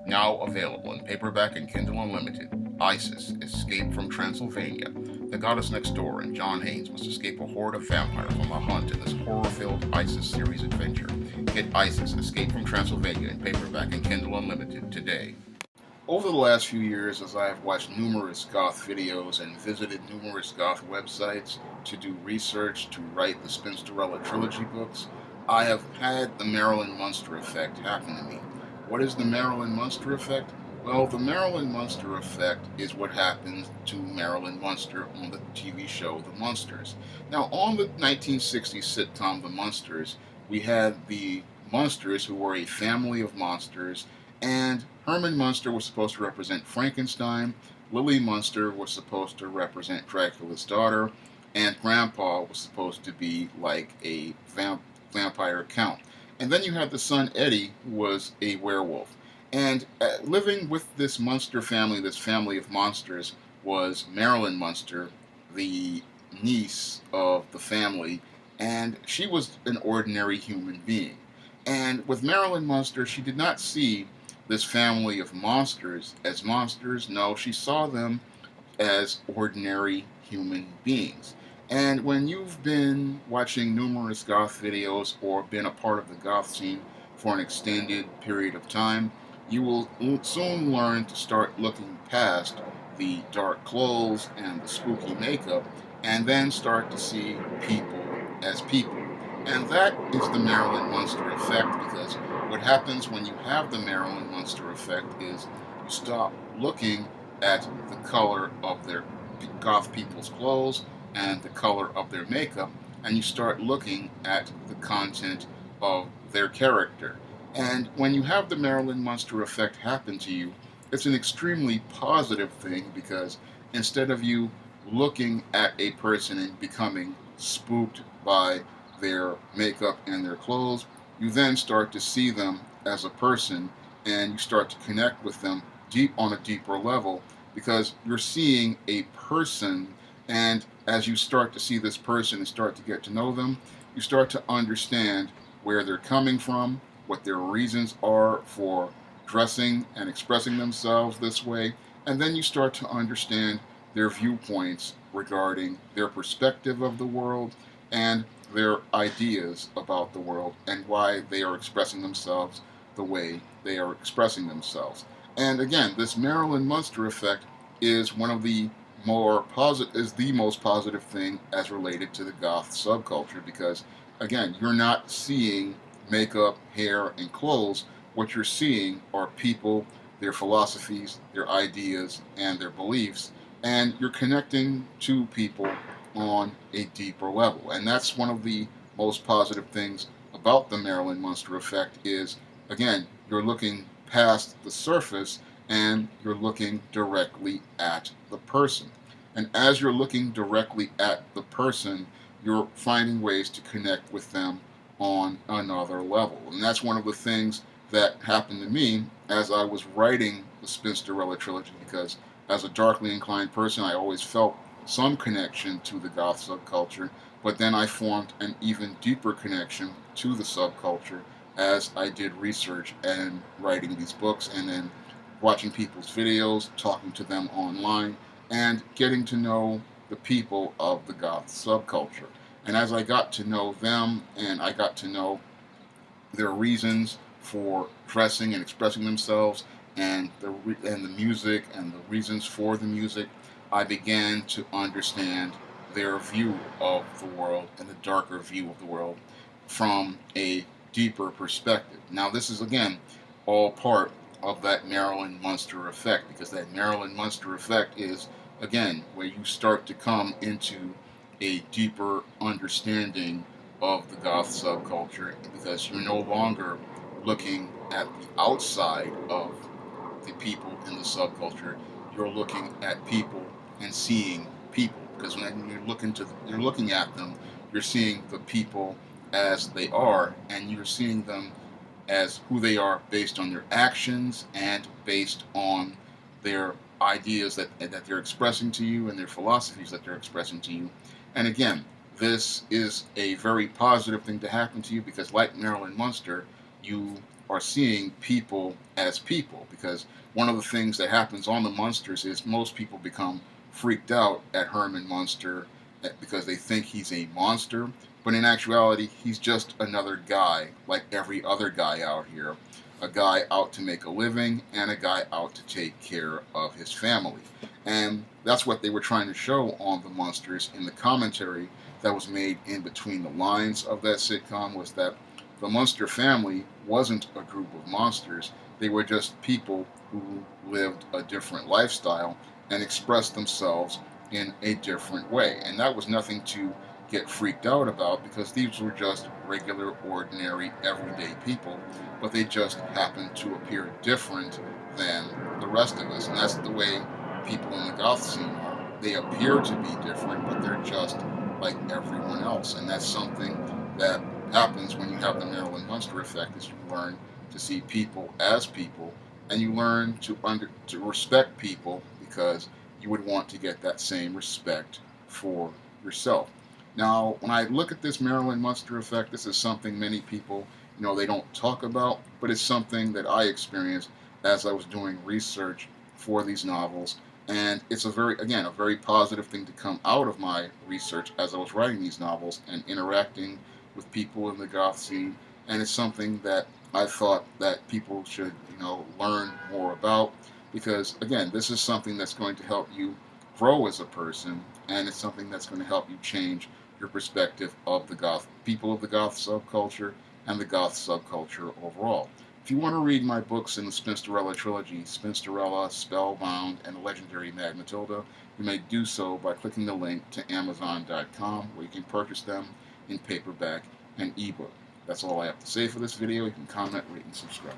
Now available in paperback and Kindle Unlimited. Isis, Escape from Transylvania. The goddess next door and John Haynes must escape a horde of vampires on the hunt in this horror-filled Isis series adventure. Get Isis, Escape from Transylvania in paperback and Kindle Unlimited today. Over the last few years, as I have watched numerous Goth videos and visited numerous Goth websites to do research to write the Spinsterella trilogy books, I have had the Marilyn Munster effect happen to me. What is the Marilyn Munster effect? Well, the Marilyn Munster effect is what happens to Marilyn Munster on the TV show The Munsters. Now, on the 1960s sitcom The Munsters, we had the Munsters, who were a family of monsters, and Herman Munster was supposed to represent Frankenstein, Lily Munster was supposed to represent Dracula's daughter, and Grandpa was supposed to be like a vampire count. And then you had the son Eddie, who was a werewolf. And living with this Munster family, this family of monsters, was Marilyn Munster, the niece of the family, and she was an ordinary human being. And with Marilyn Munster, she did not see this family of monsters as monsters. No, she saw them as ordinary human beings. And when you've been watching numerous goth videos or been a part of the goth scene for an extended period of time, you will soon learn to start looking past the dark clothes and the spooky makeup and then start to see people as people. And that is the Marilyn Munster effect, because what happens when you have the Marilyn Munster effect is you stop looking at the color of their goth people's clothes and the color of their makeup, and you start looking at the content of their character. And when you have the Marilyn Munster effect happen to you, it's an extremely positive thing, because instead of you looking at a person and becoming spooked by their makeup and their clothes, you then start to see them as a person, and you start to connect with them deep on a deeper level, because you're seeing a person. And as you start to see this person and start to get to know them, you start to understand where they're coming from, what their reasons are for dressing and expressing themselves this way, and then you start to understand their viewpoints regarding their perspective of the world and their ideas about the world and why they are expressing themselves the way they are expressing themselves. And again, this Marilyn Munster effect is one of the most positive thing as related to the goth subculture, because again, you're not seeing makeup, hair, and clothes. What you're seeing are people, their philosophies, their ideas, and their beliefs, and you're connecting to people on a deeper level. And that's one of the most positive things about the Marilyn Munster effect is, again, you're looking past the surface and you're looking directly at the person. And as you're looking directly at the person, you're finding ways to connect with them on another level. And that's one of the things that happened to me as I was writing the Spinsterella trilogy, because as a darkly inclined person, I always felt some connection to the goth subculture, but then I formed an even deeper connection to the subculture as I did research and writing these books, and then watching people's videos, talking to them online, and getting to know the people of the goth subculture. And as I got to know them and I got to know their reasons for dressing and expressing themselves, and the music and the reasons for the music, I began to understand their view of the world and the darker view of the world from a deeper perspective. Now, this is again all part of that Marilyn Munster effect, because that Marilyn Munster effect is again where you start to come into a deeper understanding of the goth subculture, because you're no longer looking at the outside of the people in the subculture. You're looking at people and seeing people, because when you're looking at them, you're seeing the people as they are, and you're seeing them as who they are based on their actions and based on their ideas that they're expressing to you and their philosophies that they're expressing to you. And again, this is a very positive thing to happen to you, because like Marilyn Munster, you are seeing people as people, because one of the things that happens on the Munsters is most people become freaked out at Herman Munster because they think he's a monster, but in actuality, he's just another guy like every other guy out here, a guy out to make a living and a guy out to take care of his family. And that's what they were trying to show on the Munsters in the commentary that was made in between the lines of that sitcom, was that the Munster family wasn't a group of monsters. They were just people who lived a different lifestyle and expressed themselves in a different way. And that was nothing to get freaked out about, because these were just regular, ordinary, everyday people, but they just happened to appear different than the rest of us. And that's the way people in the goth scene are. They appear to be different, but they're just like everyone else. And that's something that happens when you have the Marilyn Munster effect, is you learn to see people as people, and you learn to respect people, because you would want to get that same respect for yourself. Now, when I look at this Marilyn Munster effect, this is something many people, they don't talk about, but it's something that I experienced as I was doing research for these novels. And it's a very positive thing to come out of my research as I was writing these novels and interacting with people in the goth scene. And it's something that I thought that people should, learn more about, because again, this is something that's going to help you grow as a person, and it's something that's going to help you change your perspective of the goth people of the goth subculture and the goth subculture overall. If you want to read my books in the Spinsterella trilogy, Spinsterella, Spellbound, and the Legendary Mad Matilda, you may do so by clicking the link to Amazon.com, where you can purchase them in paperback and ebook. That's all I have to say for this video. You can comment, rate, and subscribe.